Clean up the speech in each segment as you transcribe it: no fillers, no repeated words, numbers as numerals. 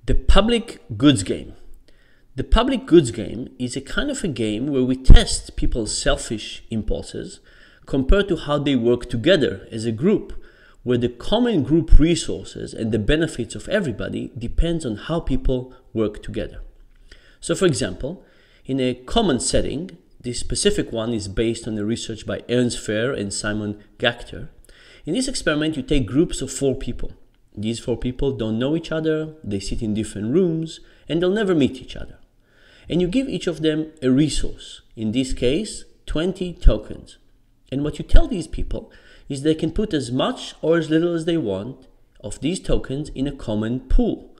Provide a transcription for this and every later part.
The public goods game. The public goods game is a kind of a game where we test people's selfish impulses compared to how they work together as a group, where the common group resources and the benefits of everybody depends on how people work together. So for example, in a common setting, this specific one is based on the research by Ernst Fehr and Simon Gachter. In this experiment, you take groups of 4 people. These 4 people don't know each other, they sit in different rooms, and they'll never meet each other. And you give each of them a resource, in this case, 20 tokens. And what you tell these people is they can put as much or as little as they want of these tokens in a common pool.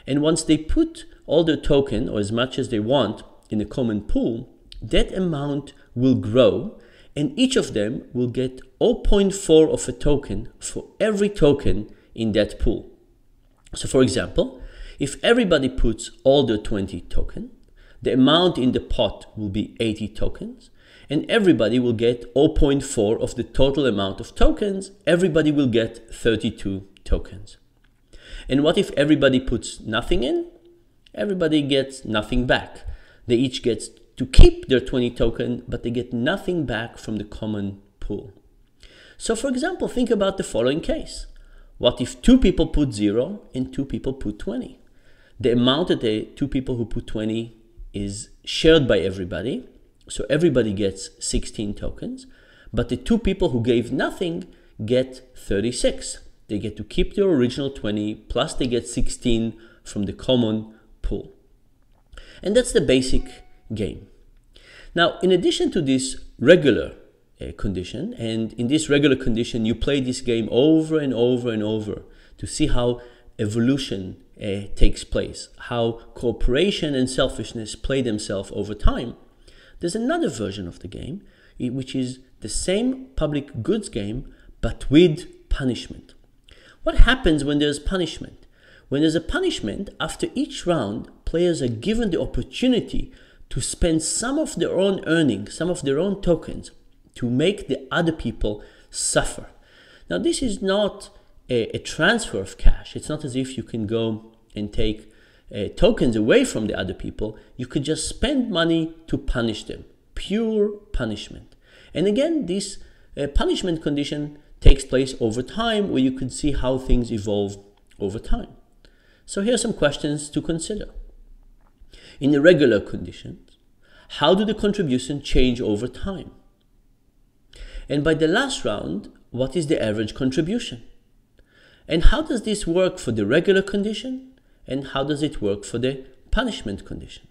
And once they put all their token, or as much as they want, in a common pool, that amount will grow, and each of them will get 0.4 of a token for every token in that pool. So for example, if everybody puts all their 20 tokens, the amount in the pot will be 80 tokens, and everybody will get 0.4 of the total amount of tokens. Everybody will get 32 tokens. And what if everybody puts nothing in? Everybody gets nothing back. They each get to keep their 20 token, but they get nothing back from the common pool. So for example, think about the following case. What if 2 people put 0 and 2 people put 20? The amount that the 2 people who put 20 is shared by everybody, so everybody gets 16 tokens, but the 2 people who gave nothing get 36. They get to keep their original 20, plus they get 16 from the common pool. And that's the basic game. Now, in addition to this regular condition, and in this regular condition, you play this game over and over and over to see how evolution takes place, how cooperation and selfishness play themselves over time. There's another version of the game, which is the same public goods game, but with punishment. What happens when there's punishment? When there's a punishment, after each round, players are given the opportunity to spend some of their own earnings, some of their own tokens, to make the other people suffer. Now, this is not a transfer of cash. It's not as if you can go and take tokens away from the other people. You could just spend money to punish them. Pure punishment. And again, this punishment condition takes place over time, where you can see how things evolve over time. So here are some questions to consider. In the regular conditions, how do the contributions change over time? And by the last round, what is the average contribution? And how does this work for the regular condition? And how does it work for the punishment condition?